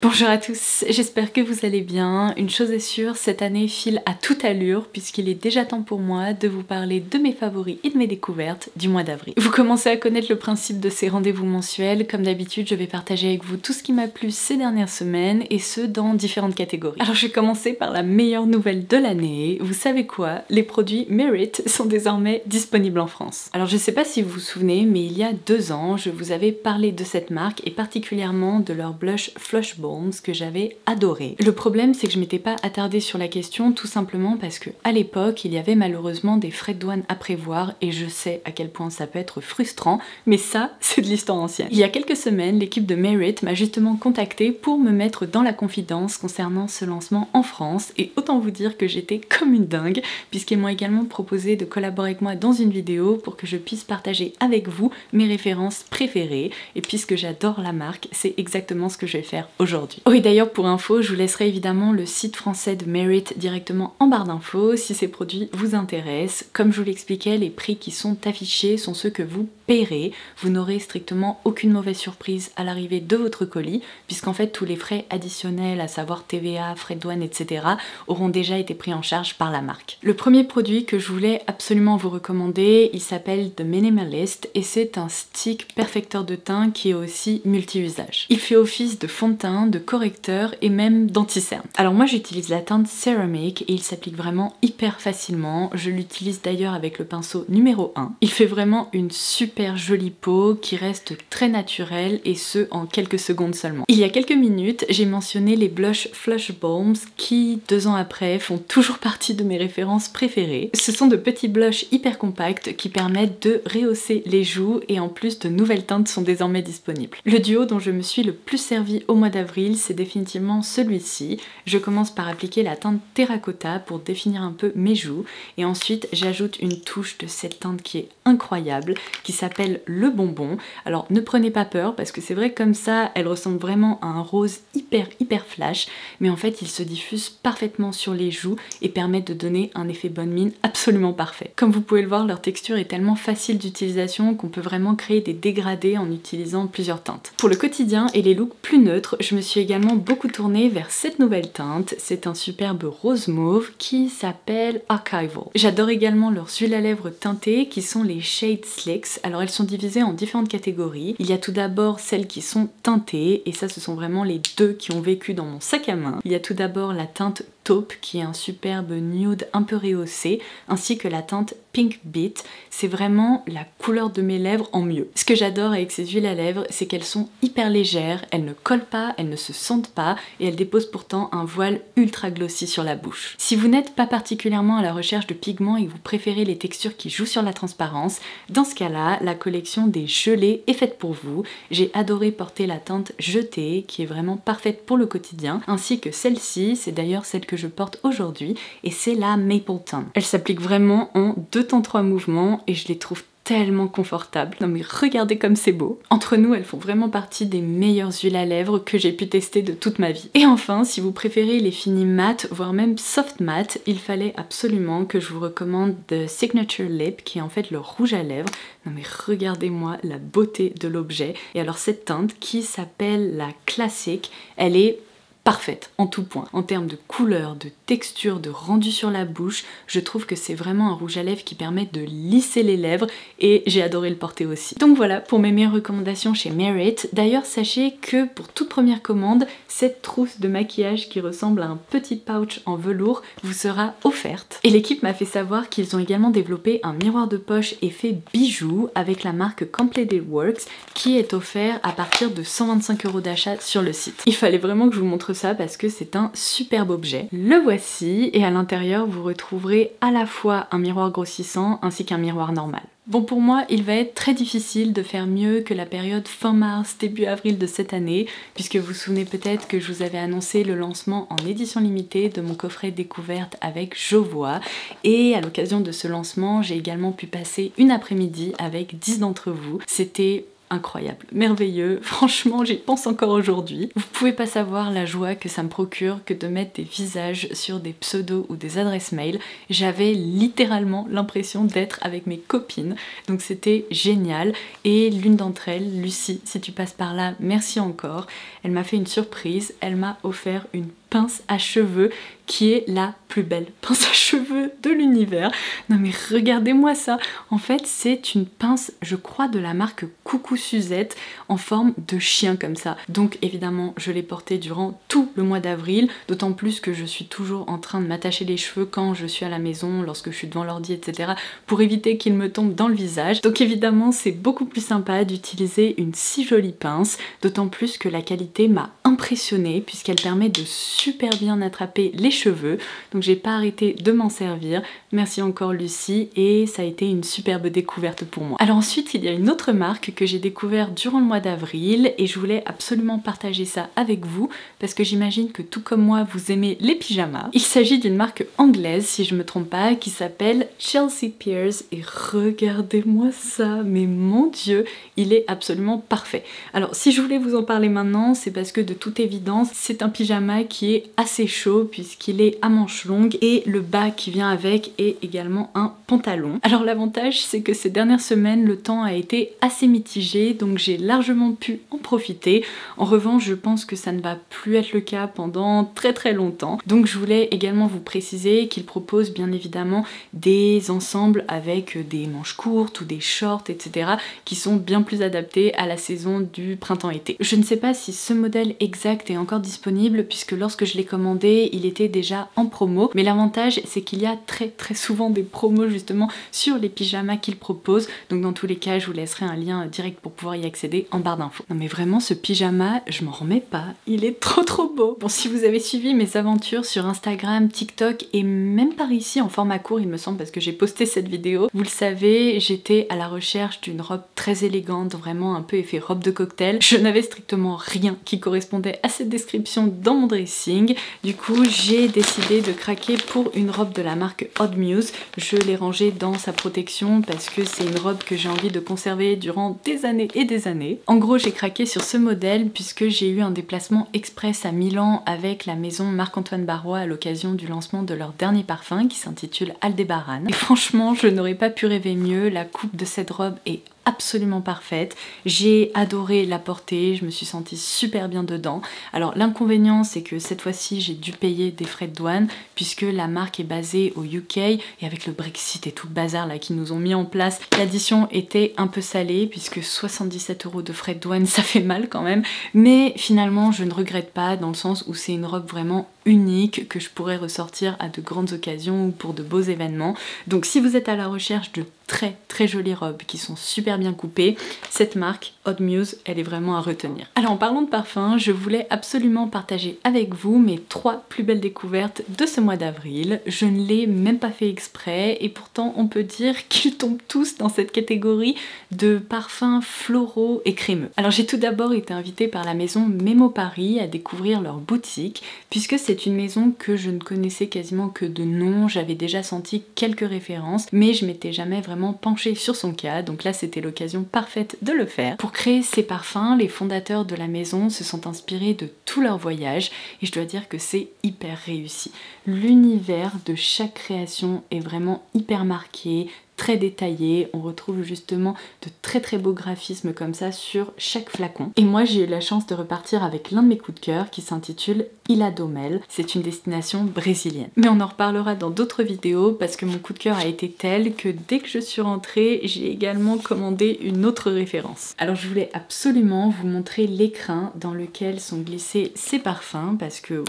Bonjour à tous, j'espère que vous allez bien. Une chose est sûre, cette année file à toute allure puisqu'il est déjà temps pour moi de vous parler de mes favoris et de mes découvertes du mois d'avril. Vous commencez à connaître le principe de ces rendez-vous mensuels. Comme d'habitude, je vais partager avec vous tout ce qui m'a plu ces dernières semaines et ce dans différentes catégories. Alors je vais commencer par la meilleure nouvelle de l'année. Vous savez quoi? Les produits Merit sont désormais disponibles en France. Alors je sais pas si vous vous souvenez, mais il y a 2 ans, je vous avais parlé de cette marque et particulièrement de leur blush Flush Balm que j'avais adoré. Le problème c'est que je m'étais pas attardée sur la question tout simplement parce que à l'époque il y avait malheureusement des frais de douane à prévoir et je sais à quel point ça peut être frustrant, mais ça c'est de l'histoire ancienne. Il y a quelques semaines, l'équipe de Merit m'a justement contactée pour me mettre dans la confidence concernant ce lancement en France et autant vous dire que j'étais comme une dingue puisqu'ils m'ont également proposé de collaborer avec moi dans une vidéo pour que je puisse partager avec vous mes références préférées et puisque j'adore la marque, c'est exactement ce que je vais faire aujourd'hui. Oui, d'ailleurs pour info, je vous laisserai évidemment le site français de Merit directement en barre d'infos si ces produits vous intéressent. Comme je vous l'expliquais, les prix qui sont affichés sont ceux que vous paierez. Vous n'aurez strictement aucune mauvaise surprise à l'arrivée de votre colis puisqu'en fait tous les frais additionnels, à savoir TVA, frais de douane, etc. auront déjà été pris en charge par la marque. Le premier produit que je voulais absolument vous recommander, il s'appelle The Minimalist et c'est un stick perfecteur de teint qui est aussi multi-usage. Il fait office de fond de teint, de correcteur et même d'anti-cerne. Alors moi j'utilise la teinte Ceramic et il s'applique vraiment hyper facilement. Je l'utilise d'ailleurs avec le pinceau numéro 1. Il fait vraiment une super jolie peau qui reste très naturelle et ce en quelques secondes seulement. Il y a quelques minutes j'ai mentionné les blush Flush Balms qui 2 ans après font toujours partie de mes références préférées. Ce sont de petits blushs hyper compacts qui permettent de rehausser les joues et en plus de nouvelles teintes sont désormais disponibles. Le duo dont je me suis le plus servi au mois d'avril c'est définitivement celui-ci. Je commence par appliquer la teinte Terracotta pour définir un peu mes joues et ensuite j'ajoute une touche de cette teinte qui est incroyable qui s'appelle le bonbon. Alors ne prenez pas peur parce que c'est vrai comme ça elle ressemble vraiment à un rose hyper flash mais en fait il se diffuse parfaitement sur les joues et permet de donner un effet bonne mine absolument parfait. Comme vous pouvez le voir, leur texture est tellement facile d'utilisation qu'on peut vraiment créer des dégradés en utilisant plusieurs teintes. Pour le quotidien et les looks plus neutres, je me suis également beaucoup tournée vers cette nouvelle teinte. C'est un superbe rose mauve qui s'appelle Archival. J'adore également leurs huiles à lèvres teintées qui sont les Shade Slicks. Alors elles sont divisées en différentes catégories. Il y a tout d'abord celles qui sont teintées et ça ce sont vraiment les 2 qui ont vécu dans mon sac à main. Il y a tout d'abord la teinte Taupe qui est un superbe nude un peu rehaussé ainsi que la teinte Pink Beat. C'est vraiment la couleur de mes lèvres en mieux. Ce que j'adore avec ces huiles à lèvres c'est qu'elles sont hyper légères, elles ne collent pas, elles ne se sentent pas et elles déposent pourtant un voile ultra glossy sur la bouche. Si vous n'êtes pas particulièrement à la recherche de pigments et que vous préférez les textures qui jouent sur la transparence, dans ce cas-là, la collection des gelées est faite pour vous. J'ai adoré porter la teinte Jetée qui est vraiment parfaite pour le quotidien ainsi que celle-ci, c'est d'ailleurs celle que je porte aujourd'hui et c'est la Mapleton. Elle s'applique vraiment en 2 temps 3 mouvements et je les trouve tellement confortable. Non mais regardez comme c'est beau. Entre nous, elles font vraiment partie des meilleures huiles à lèvres que j'ai pu tester de toute ma vie. Et enfin, si vous préférez les finis mat, voire même soft mat, il fallait absolument que je vous recommande The Signature Lip, qui est en fait le rouge à lèvres. Non mais regardez-moi la beauté de l'objet. Et alors cette teinte qui s'appelle la Classic, elle est parfaite en tout point. En termes de couleur, de texture, de rendu sur la bouche, je trouve que c'est vraiment un rouge à lèvres qui permet de lisser les lèvres et j'ai adoré le porter aussi. Donc voilà pour mes meilleures recommandations chez Merit. D'ailleurs sachez que pour toute première commande, cette trousse de maquillage qui ressemble à un petit pouch en velours vous sera offerte. Et l'équipe m'a fait savoir qu'ils ont également développé un miroir de poche effet bijou avec la marque Completed Works qui est offert à partir de 125 € d'achat sur le site. Il fallait vraiment que je vous montre ça parce que c'est un superbe objet. Le voici et à l'intérieur vous retrouverez à la fois un miroir grossissant ainsi qu'un miroir normal. Bon pour moi il va être très difficile de faire mieux que la période fin mars début avril de cette année puisque vous vous souvenez peut-être que je vous avais annoncé le lancement en édition limitée de mon coffret découverte avec Jovois et à l'occasion de ce lancement j'ai également pu passer une après-midi avec 10 d'entre vous. C'était incroyable, merveilleux, franchement j'y pense encore aujourd'hui. Vous pouvez pas savoir la joie que ça me procure que de mettre des visages sur des pseudos ou des adresses mail. J'avais littéralement l'impression d'être avec mes copines, donc c'était génial. Et l'une d'entre elles, Lucie, si tu passes par là, merci encore, elle m'a fait une surprise, elle m'a offert une pince à cheveux qui est la plus belle pince à cheveux de l'univers. Non mais regardez-moi ça. En fait c'est une pince, je crois, de la marque Coucou Suzette en forme de chien comme ça. Donc évidemment je l'ai portée durant tout le mois d'avril, d'autant plus que je suis toujours en train de m'attacher les cheveux quand je suis à la maison, lorsque je suis devant l'ordi, etc. pour éviter qu'ils me tombent dans le visage. Donc évidemment c'est beaucoup plus sympa d'utiliser une si jolie pince, d'autant plus que la qualité m'a impressionnée puisqu'elle permet de super bien attraper les cheveux, donc j'ai pas arrêté de m'en servir. Merci encore Lucie, et ça a été une superbe découverte pour moi. Alors ensuite il y a une autre marque que j'ai découvert durant le mois d'avril et je voulais absolument partager ça avec vous parce que j'imagine que tout comme moi vous aimez les pyjamas. Il s'agit d'une marque anglaise si je me trompe pas qui s'appelle Chelsea Peers et regardez-moi ça, mais mon dieu il est absolument parfait. Alors si je voulais vous en parler maintenant c'est parce que de toute évidence c'est un pyjama qui est assez chaud puisqu'il est à manches longues et le bas qui vient avec est également un pantalon. Alors l'avantage c'est que ces dernières semaines le temps a été assez mitigé donc j'ai largement pu en profiter. En revanche je pense que ça ne va plus être le cas pendant très longtemps. Donc je voulais également vous préciser qu'il propose bien évidemment des ensembles avec des manches courtes ou des shorts etc. qui sont bien plus adaptés à la saison du printemps-été. Je ne sais pas si ce modèle exact est encore disponible puisque lorsque je l'ai commandé il était déjà en promo, mais l'avantage c'est qu'il y a très souvent des promos justement sur les pyjamas qu'il propose, donc dans tous les cas je vous laisserai un lien direct pour pouvoir y accéder en barre d'infos. Non mais vraiment ce pyjama je m'en remets pas, il est trop beau. Bon, si vous avez suivi mes aventures sur Instagram, TikTok et même par ici en format court il me semble parce que j'ai posté cette vidéo, vous le savez j'étais à la recherche d'une robe très élégante, vraiment un peu effet robe de cocktail. Je n'avais strictement rien qui correspondait à cette description dans mon dressing, du coup j'ai décidé de craquer pour une robe de la marque Odd Muse. Je l'ai rangée dans sa protection parce que c'est une robe que j'ai envie de conserver durant des années et des années. En gros j'ai craqué sur ce modèle puisque j'ai eu un déplacement express à Milan avec la maison Marc-Antoine Barrois à l'occasion du lancement de leur dernier parfum qui s'intitule Aldebaran. Et franchement je n'aurais pas pu rêver mieux, la coupe de cette robe est absolument parfaite. J'ai adoré la porter, je me suis sentie super bien dedans. Alors l'inconvénient c'est que cette fois-ci j'ai dû payer des frais de douane puisque la marque est basée au UK et avec le Brexit et tout le bazar là qu'ils nous ont mis en place, l'addition était un peu salée puisque 77 € de frais de douane ça fait mal quand même, mais finalement je ne regrette pas dans le sens où c'est une robe vraiment unique que je pourrais ressortir à de grandes occasions ou pour de beaux événements. Donc si vous êtes à la recherche de très jolies robes qui sont super bien coupées, cette marque Odd Muse elle est vraiment à retenir. Alors en parlant de parfum, je voulais absolument partager avec vous mes 3 plus belles découvertes de ce mois d'avril. Je ne l'ai même pas fait exprès et pourtant on peut dire qu'ils tombent tous dans cette catégorie de parfums floraux et crémeux. Alors j'ai tout d'abord été invitée par la maison Memo Paris à découvrir leur boutique puisque c'est une maison que je ne connaissais quasiment que de nom. J'avais déjà senti quelques références mais je m'étais jamais vraiment penchée sur son cas, donc là c'était l'occasion parfaite de le faire. Pour créer ces parfums, les fondateurs de la maison se sont inspirés de tous leurs voyages et je dois dire que c'est hyper réussi. L'univers de chaque création est vraiment hyper marqué, très détaillé, on retrouve justement de très beaux graphismes comme ça sur chaque flacon. Et moi j'ai eu la chance de repartir avec l'un de mes coups de cœur qui s'intitule Ilha do Mel, c'est une destination brésilienne. Mais on en reparlera dans d'autres vidéos parce que mon coup de cœur a été tel que dès que je suis rentrée, j'ai également commandé une autre référence. Alors je voulais absolument vous montrer l'écrin dans lequel sont glissés ces parfums parce que...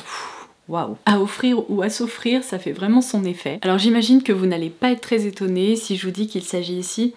waouh! À offrir ou à s'offrir, ça fait vraiment son effet. Alors j'imagine que vous n'allez pas être très étonnés si je vous dis qu'il s'agit ici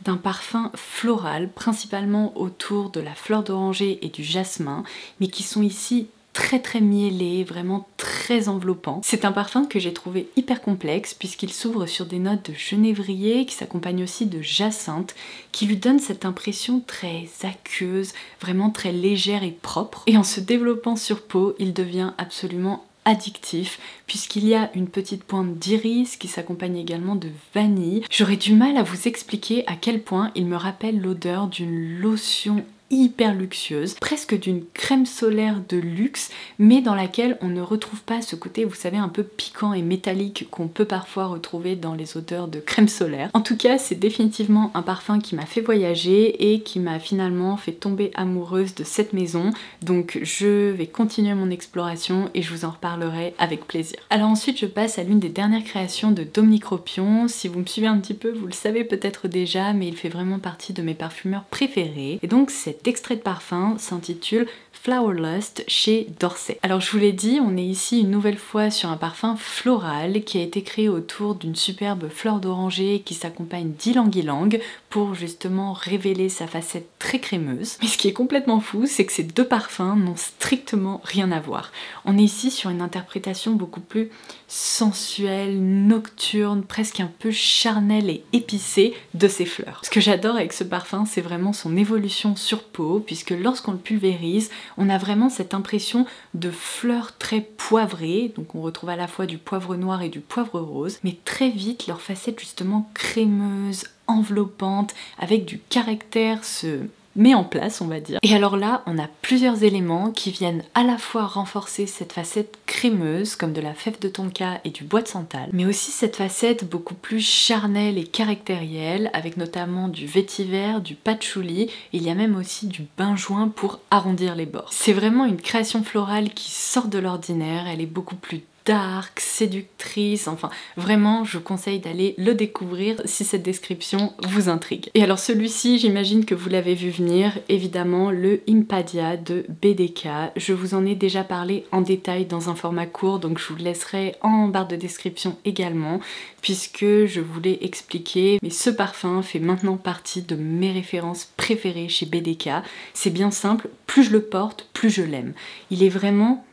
d'un parfum floral, principalement autour de la fleur d'oranger et du jasmin, mais qui sont ici très miellés, vraiment très enveloppants. C'est un parfum que j'ai trouvé hyper complexe puisqu'il s'ouvre sur des notes de genévrier qui s'accompagnent aussi de jacinthe qui lui donne cette impression très aqueuse, vraiment très légère et propre. Et en se développant sur peau, il devient absolument addictif puisqu'il y a une petite pointe d'iris qui s'accompagne également de vanille. J'aurais du mal à vous expliquer à quel point il me rappelle l'odeur d'une lotion hyper luxueuse, presque d'une crème solaire de luxe, mais dans laquelle on ne retrouve pas ce côté, vous savez, un peu piquant et métallique qu'on peut parfois retrouver dans les odeurs de crème solaire. En tout cas, c'est définitivement un parfum qui m'a fait voyager et qui m'a finalement fait tomber amoureuse de cette maison, donc je vais continuer mon exploration et je vous en reparlerai avec plaisir. Alors ensuite, je passe à l'une des dernières créations de Dominique Ropion. Si vous me suivez un petit peu, vous le savez peut-être déjà, mais il fait vraiment partie de mes parfumeurs préférés. Et donc cet extrait de parfum s'intitule Flower Lust chez Dorset. Alors je vous l'ai dit, on est ici une nouvelle fois sur un parfum floral qui a été créé autour d'une superbe fleur d'oranger qui s'accompagne d'ylang-ylang pour justement révéler sa facette très crémeuse. Mais ce qui est complètement fou, c'est que ces deux parfums n'ont strictement rien à voir. On est ici sur une interprétation beaucoup plus sensuelle, nocturne, presque un peu charnelle et épicée de ces fleurs. Ce que j'adore avec ce parfum, c'est vraiment son évolution sur peau, puisque lorsqu'on le pulvérise, on a vraiment cette impression de fleurs très poivrées, donc on retrouve à la fois du poivre noir et du poivre rose, mais très vite leur facette justement crémeuse, enveloppante, avec du caractère se met en place, on va dire. Et alors là, on a plusieurs éléments qui viennent à la fois renforcer cette facette crémeuse, comme de la fève de tonka et du bois de santal, mais aussi cette facette beaucoup plus charnelle et caractérielle, avec notamment du vétiver, du patchouli, et il y a même aussi du benjoin pour arrondir les bords. C'est vraiment une création florale qui sort de l'ordinaire, elle est beaucoup plus dark, séductrice, enfin vraiment je vous conseille d'aller le découvrir si cette description vous intrigue. Et alors celui-ci, j'imagine que vous l'avez vu venir, évidemment le Impadia de BDK. Je vous en ai déjà parlé en détail dans un format court, donc je vous le laisserai en barre de description également, puisque je voulais expliquer, mais ce parfum fait maintenant partie de mes références préférées chez BDK. C'est bien simple, plus je le porte, plus je l'aime. Il est vraiment...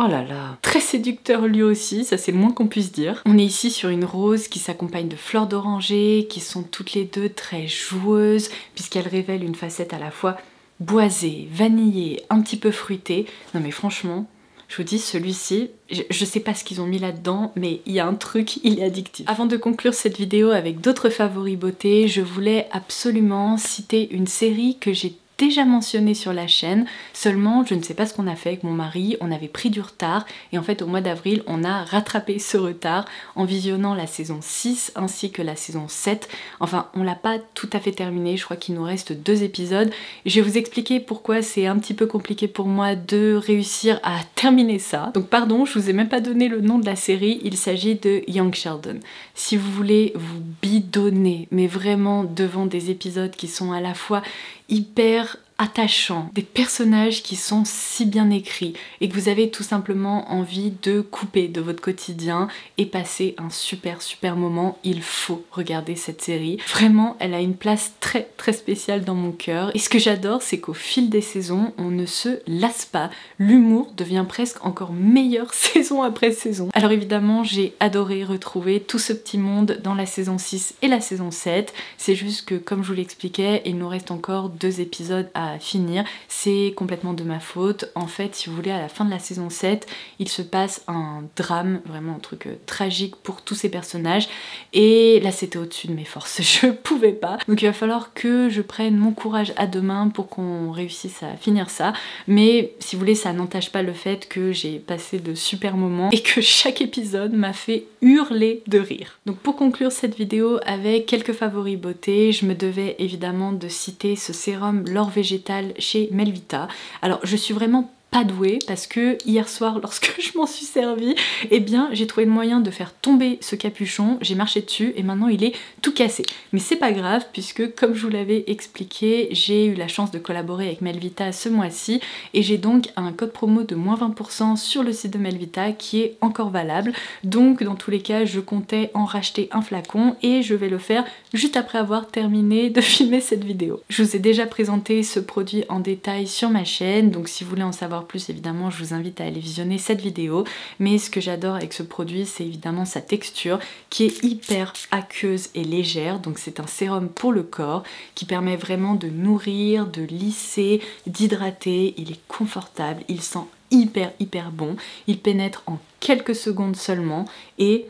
oh là là, très séducteur lui aussi, ça c'est le moins qu'on puisse dire. On est ici sur une rose qui s'accompagne de fleurs d'oranger, qui sont toutes les deux très joueuses, puisqu'elles révèlent une facette à la fois boisée, vanillée, un petit peu fruitée. Non mais franchement, je vous dis, celui-ci, je sais pas ce qu'ils ont mis là-dedans, mais il y a un truc, il est addictif. Avant de conclure cette vidéo avec d'autres favoris beauté, je voulais absolument citer une série que j'ai déjà mentionné sur la chaîne, seulement je ne sais pas ce qu'on a fait avec mon mari, on avait pris du retard et en fait au mois d'avril on a rattrapé ce retard en visionnant la saison 6 ainsi que la saison 7. Enfin on l'a pas tout à fait terminé, je crois qu'il nous reste 2 épisodes. Je vais vous expliquer pourquoi c'est un petit peu compliqué pour moi de réussir à terminer ça. Donc pardon, je vous ai même pas donné le nom de la série, il s'agit de Young Sheldon. Si vous voulez vous bidonner, mais vraiment devant des épisodes qui sont à la fois hyper attachants, des personnages qui sont si bien écrits et que vous avez tout simplement envie de couper de votre quotidien et passer un super moment, il faut regarder cette série. Vraiment, elle a une place très spéciale dans mon cœur et ce que j'adore, c'est qu'au fil des saisons, on ne se lasse pas. L'humour devient presque encore meilleur saison après saison. Alors évidemment, j'ai adoré retrouver tout ce petit monde dans la saison 6 et la saison 7. C'est juste que, comme je vous l'expliquais, il nous reste encore 2 épisodes à finir. C'est complètement de ma faute. En fait, si vous voulez, à la fin de la saison 7, il se passe un drame, vraiment un truc tragique pour tous ces personnages. Et là, c'était au-dessus de mes forces. Je pouvais pas. Donc il va falloir que je prenne mon courage à deux mains pour qu'on réussisse à finir ça. Mais si vous voulez, ça n'entache pas le fait que j'ai passé de super moments et que chaque épisode m'a fait hurler de rire. Donc pour conclure cette vidéo avec quelques favoris beauté, je me devais évidemment de citer ce sérum L'Or Végétal chez Melvita. Alors je suis vraiment pas douée parce que hier soir lorsque je m'en suis servi, eh bien j'ai trouvé le moyen de faire tomber ce capuchon, j'ai marché dessus et maintenant il est tout cassé. Mais c'est pas grave puisque comme je vous l'avais expliqué, j'ai eu la chance de collaborer avec Melvita ce mois-ci et j'ai donc un code promo de moins 20% sur le site de Melvita qui est encore valable. Donc dans tous les cas, je comptais en racheter un flacon et je vais le faire juste après avoir terminé de filmer cette vidéo. Je vous ai déjà présenté ce produit en détail sur ma chaîne, donc si vous voulez en savoir plus, évidemment je vous invite à aller visionner cette vidéo. Mais ce que j'adore avec ce produit, c'est évidemment sa texture qui est hyper aqueuse et légère. Donc c'est un sérum pour le corps qui permet vraiment de nourrir, de lisser, d'hydrater. Il est confortable, il sent hyper bon. Il pénètre en quelques secondes seulement et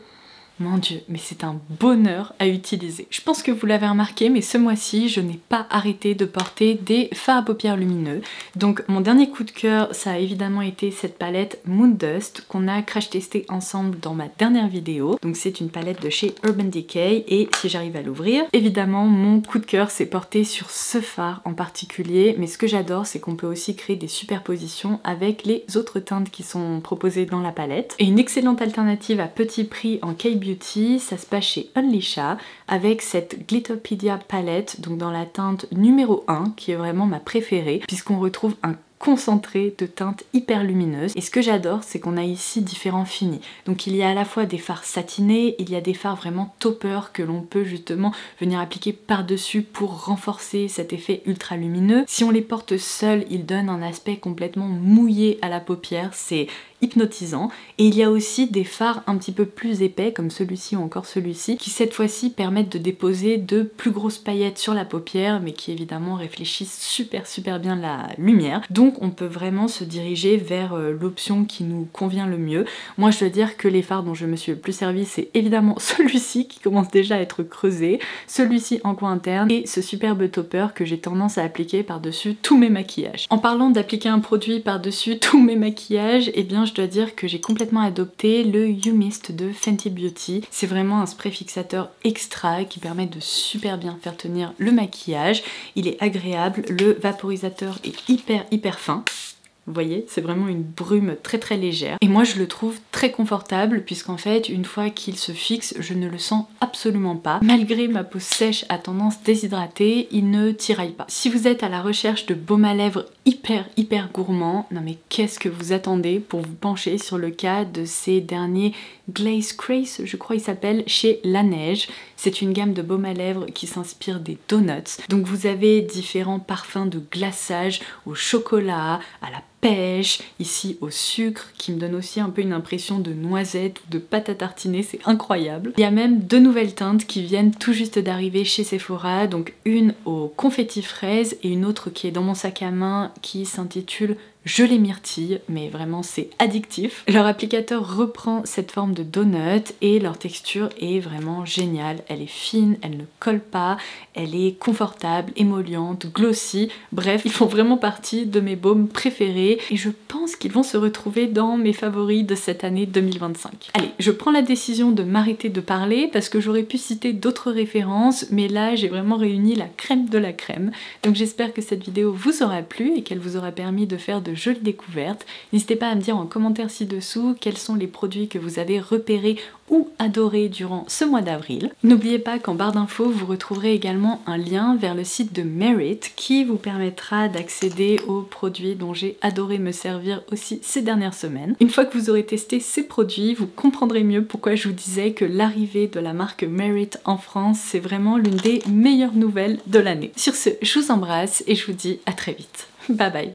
mon dieu, mais c'est un bonheur à utiliser. Je pense que vous l'avez remarqué, mais ce mois-ci, je n'ai pas arrêté de porter des fards à paupières lumineux. Donc mon dernier coup de cœur, ça a évidemment été cette palette Moon Dust qu'on a crash testé ensemble dans ma dernière vidéo. Donc c'est une palette de chez Urban Decay et si j'arrive à l'ouvrir, évidemment mon coup de cœur s'est porté sur ce fard en particulier. Mais ce que j'adore, c'est qu'on peut aussi créer des superpositions avec les autres teintes qui sont proposées dans la palette. Et une excellente alternative à petit prix en K-Beauty, ça se passe chez Unleasha avec cette Glitterpedia palette, donc dans la teinte numéro 1 qui est vraiment ma préférée puisqu'on retrouve un concentré de teintes hyper lumineuses. Et ce que j'adore, c'est qu'on a ici différents finis. Donc il y a à la fois des fards satinés, il y a des fards vraiment topper que l'on peut justement venir appliquer par-dessus pour renforcer cet effet ultra lumineux. Si on les porte seuls, ils donnent un aspect complètement mouillé à la paupière, c'est hypnotisant. Et il y a aussi des fards un petit peu plus épais comme celui-ci ou encore celui-ci qui cette fois-ci permettent de déposer de plus grosses paillettes sur la paupière mais qui évidemment réfléchissent super bien la lumière. Donc on peut vraiment se diriger vers l'option qui nous convient le mieux. Moi je dois dire que les fards dont je me suis le plus servi, c'est évidemment celui-ci qui commence déjà à être creusé, celui-ci en coin interne et ce superbe topper que j'ai tendance à appliquer par-dessus tous mes maquillages. En parlant d'appliquer un produit par-dessus tous mes maquillages, eh bien je dois dire que j'ai complètement adopté le You Mist de Fenty Beauty. C'est vraiment un spray fixateur extra qui permet de super bien faire tenir le maquillage. Il est agréable, le vaporisateur est hyper fin. Vous voyez, c'est vraiment une brume très légère. Et moi je le trouve très confortable puisqu'en fait une fois qu'il se fixe, je ne le sens absolument pas. Malgré ma peau sèche à tendance déshydratée, il ne tiraille pas. Si vous êtes à la recherche de baume à lèvres hyper gourmand, non mais qu'est-ce que vous attendez pour vous pencher sur le cas de ces derniers Glaze Craze, je crois il s'appelle, chez Laneige. C'est une gamme de baume à lèvres qui s'inspire des donuts. Donc vous avez différents parfums de glaçage au chocolat, à la pêche, ici au sucre, qui me donne aussi un peu une impression de noisette ou de pâte à tartiner, c'est incroyable. Il y a même deux nouvelles teintes qui viennent tout juste d'arriver chez Sephora, donc une au confetti fraise et une autre qui est dans mon sac à main qui s'intitule Gelée myrtille, mais vraiment c'est addictif. Leur applicateur reprend cette forme de donut et leur texture est vraiment géniale. Elle est fine, elle ne colle pas, elle est confortable, émolliente, glossy. Bref, ils font vraiment partie de mes baumes préférés et je pense qu'ils vont se retrouver dans mes favoris de cette année 2025. Allez, je prends la décision de m'arrêter de parler parce que j'aurais pu citer d'autres références, mais là j'ai vraiment réuni la crème de la crème. Donc j'espère que cette vidéo vous aura plu et qu'elle vous aura permis de faire de jolies découvertes. N'hésitez pas à me dire en commentaire ci-dessous quels sont les produits que vous avez repérés ou adorés durant ce mois d'avril. N'oubliez pas qu'en barre d'infos vous retrouverez également un lien vers le site de Merit qui vous permettra d'accéder aux produits dont j'ai adoré me servir aussi ces dernières semaines. Une fois que vous aurez testé ces produits, vous comprendrez mieux pourquoi je vous disais que l'arrivée de la marque Merit en France, c'est vraiment l'une des meilleures nouvelles de l'année. Sur ce, je vous embrasse et je vous dis à très vite. Bye bye.